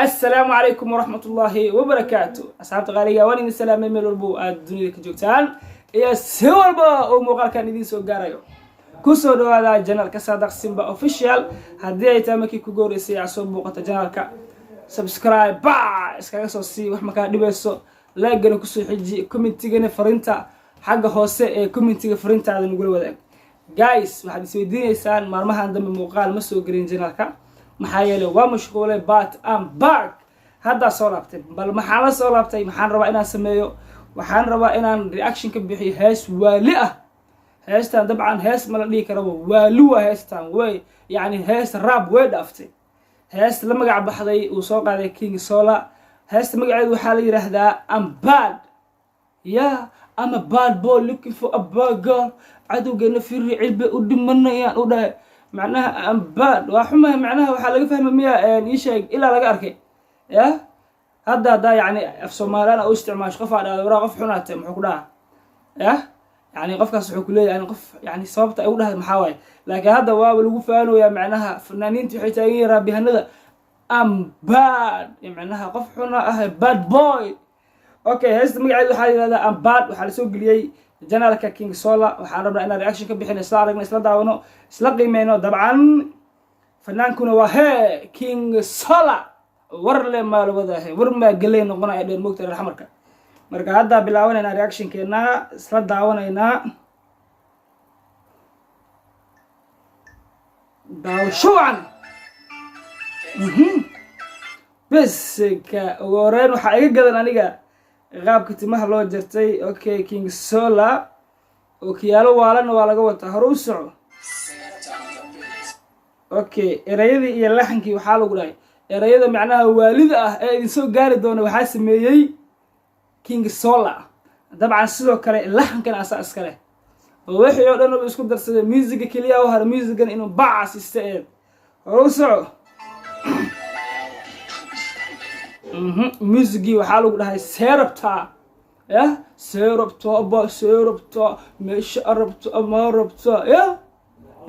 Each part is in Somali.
السلام عليكم ورحمة الله وبركاته. أصحاب غالية وين السلام من البو الدنيا كجوتان يا سوالبا ومقال كان يدين سو غارايو كوسو دوادا جنال كسادق سيمبا اوفيشال هدي اي تامكي كوغوريسي عصو بوقتا جنالكا سبسكرايب با اسكاغا سو سي wax marka dhibeyso laagana ku soo xiji commentigana farinta xagga hoose ee commentiga farintaada nagu wadaag guys waxaad isweydiineysaan maalmahan dambe muuqaal ma soo garin janaalka maxaa yeelay waa mashquulay but I'm back hadda soo laabtay bal maxaa la soo laabtay maxaan rabaa inaan sameeyo waxaan rabaa inaan reaction ka bixiyo hees waali ah heestan dabcan hees ma la dhigi karo waali waa heestan way yani hees rap way dhaaftay hees la magac baxday uu soo qaaday King Sola heesta magaceedu waxaa la yiraahdaa I'm bad yeah I'm a bad boy looking for a bad girl cadowgeena fiiri cilbe u dhimanayaan u dhahay macnaha I'm bad waa xumaa macnaha waxa laga fahmayaa ii sheeg ilaa laga arkay ya hadda yani af Soomaaliana oo isticmaasho qof aad wara qof xunaatay muxuu ku dhahaa ya يعني qofkaas wuxuu ku leeyahay in qof yani sababta ay u dhahay maxaa way laakiin hadda waa lagu faanoyaa macnaha fanaaniintu waxay taageerayaan raabihanada I'm bad macnaha qof xuna ah bad boy okay heesta magaceedu waxa la yiraahdaa I'm bad waxa la soo galiyay janaalka King Sola waxaan rabnaa inaan reaction ka bixino isla aragno isla daawano isla qiimeeyno dabcan fanaankuna waa King Sola war le maal wadahay war ma galay noqonaya dheer moogta reer xamarka marka hadda bilaawanayna reaction keena isla daawanayna daawashaan bes ka wareen waxa iga gadan aniga qaabka timaha loo jartay okay King Sola oo kiyaalo waalana waa laga wataa hore u soco okay erayadii iyo laxankii waxa lagu dhahay erayada macnaha waalida ah ee idin soo gaari doona waxa sameeyay King Sola dabcan sidoo kale laxankan asaas kale oo wixii oo dhan isku darsaday music kaliya oo har musican inuu baas isteed oo soo music waxa lagu dhahay seerabta ya seerabta meesha arabta ama rabta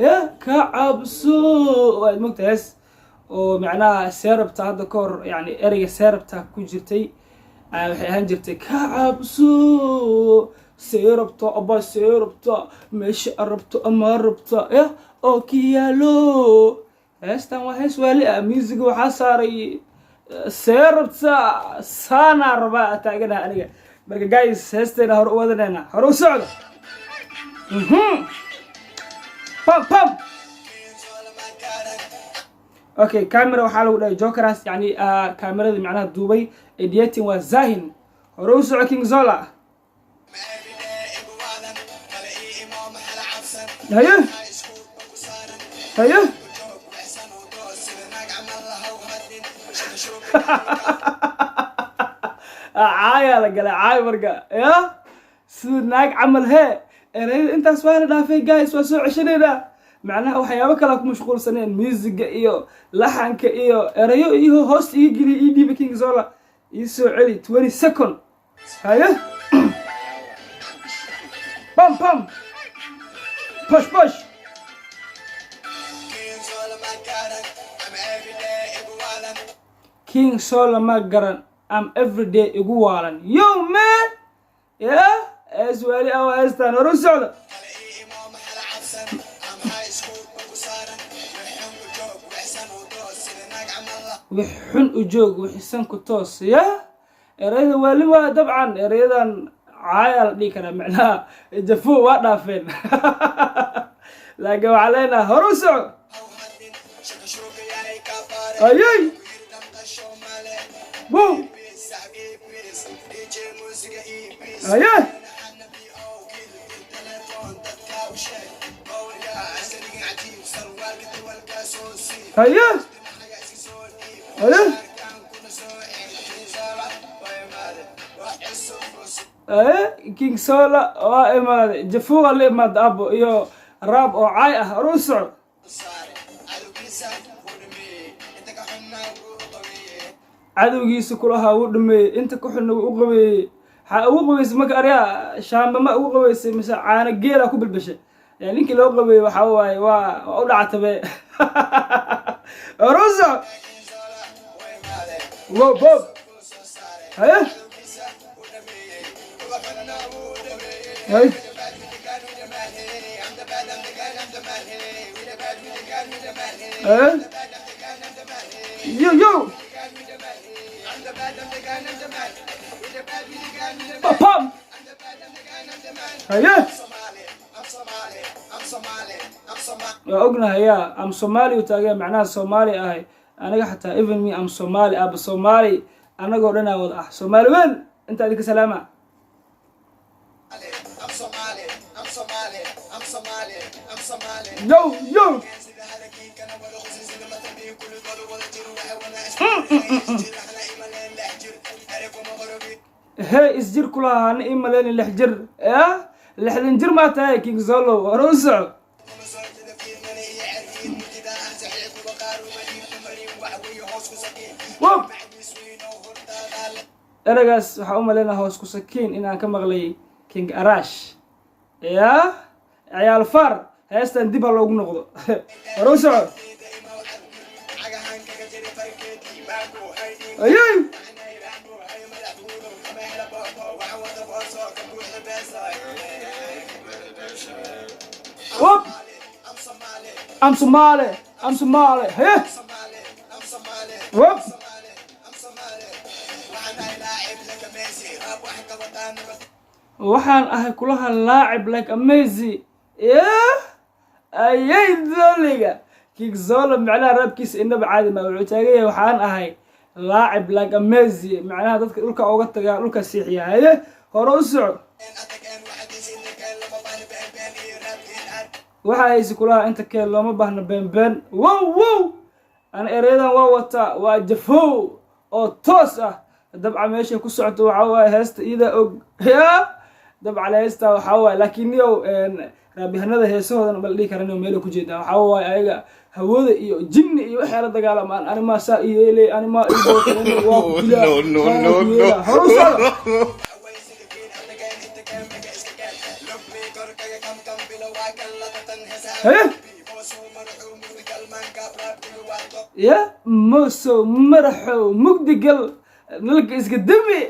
ya ka cabso waad mogtahay oo macnaha seerabta hadda koor yani ereyga seerabta ku jirtay waxay ahaan jirtay ka cabso seerabta aba seerabta meesha arabta ama rabta ya oo kiyaalo heestan waa hees waali ah music waxa saaray seerabta sana raba taagana aniga marka guys heesteena hor u wadanayna hor u socdo pam okay camera waxa lagu dhahay Jokeras yani kamerada macnaha duubay editing waa Zahin hor u soco King Sola hayo عايا لقلا عاي مرقا يا سناك عمل هي انت سوانا دافي جايس وسو عشرينا معناها وحيابك لك مشغول سنين ميوزك ايو لحنك ايو اريو ايو هوست يجري ايدي بكينج زولا يسو علي 20 سكند هيا بام push King Sola magaran I'm every day igu waalan yo man yeah as well as tan rusul wixun u joog wixsan ku toos ya erayda wali waa dabcan erayadan caayal dhikana macnaha jafu waa dhaafeen laaga waleena horuso ayay boom ayay ayay King Sola waa imaade jafu wali imaade abo iyo rap oo caay ah horuso cadowgiisa kulaha uu dhameeyay inta ku xun uu qabeeyay waxa uu qabeeyay marka ariya shaamba ma uu qabeeyay mise caana geela ku bilbashay يعني ninkii loo qabeeyay waxa waaye waa u dhactay Rosa Wow, Bob. Hey. Hey. Hey. Yo. Pam. Hey. waa ognahay yaa am Somali utaagay macnaha Somali ahay aniga xataa even me am Somali ab Somali anagoo dhan wad ah Somali weyn inta idinka salaama yo hey isjir kulaha aan iimaleen lix jir lixdan jir ma tahay King Zolo waruuso eragaas waxa u maleena hoos ku sakiin inaan ka maqlay King Arash ciyaal far heestan dib loogu noqdo waruuso ayay Whoop! I'm Somali. Hey! Whoop! waxaan ahay kulaha laacib like amazing ayay doliga King Zolo macnaha rabkiisa inaba caadi ma wuxuu taagay waxaan ahay laacib like amazing macnaha dadka dhulka uga tagaa dhulka siixiyahay hore u soco waxa ay kulaha inta kale looma baahna been wow ana ereedan waa wata waa jafo oo toos ah dabca meesha ku socoto waxa waa heesta ida og dabca heesta waxa waa laakiin iyo raabihanada heesahoodan bal dhigi karaan meel ku jeeda waxa waa ayaga hawada iyo jinni iyo waxa la dagaalamaan anima saa yeelay anima no يا موسو مرحو مقدقل نلقى اسقدمي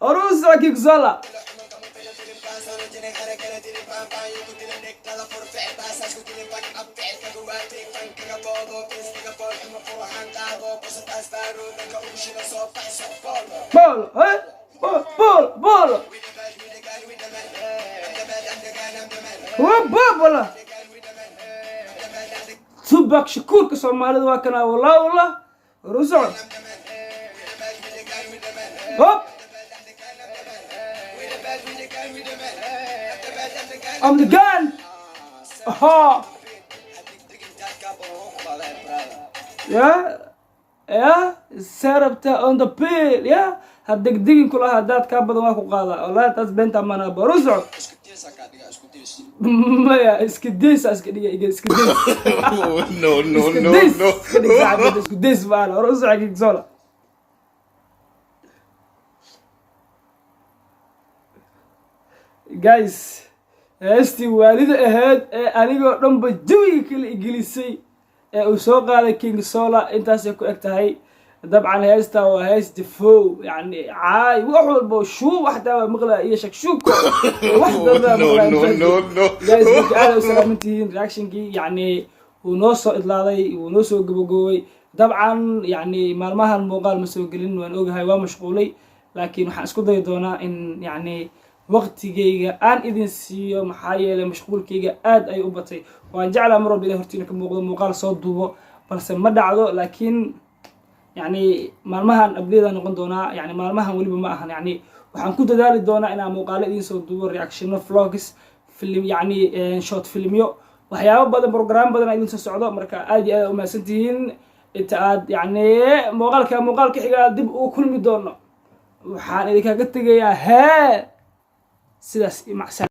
أروسك يكزلا بول ولا تباك شكور كسومالي واكنا والله رزع هوب I'm the gun aha yeah sarabta on the pill هدقدقين كلها هدات كابضا واكو قاضا والله تسبنت امانا برزع ما اسكديس no اسكديس بالا رزع كيك زولا guys heestii waalida ahayd anigoo dhanba jawiga kala igilisay uu soo qaaday King Zolo intaasay ku eg tahay dabcan heesta waa hees difoo yani caay wax walba shuu waxda maqla iyo shakshuko wax dada no guys aad salaamantiin reactionkii yani uu noo soo idlaaday uu noo soo gabagooy dabcan yani maalmahan muuqaal ma soo gelin waan ogahay waa mashquulay laakiin waxaan isku day doonaa in yani waqtigeyga aan idin siiyo maxaa yeelay mashquulkeyga aad ay u batay waan jeclaa mar walba ilaa hortiina ka muuqdo muuqaal soo duubo balse ma dhacdo laakiin يعني maalmahan ableeda noqon doona yani maalmahan waliba ma ahan yani waxaan ku dadaali doonaa inaan muuqaalo idin soo duubo reaction vlogs film yani short filmyo waxyaabo badan program badan idin soo socdo marka aad iyo aad u maasantihiin inta aad yani muuqaalka xiga dib u kulmi doono waxaan idinkaga tagayaa sidaas macsan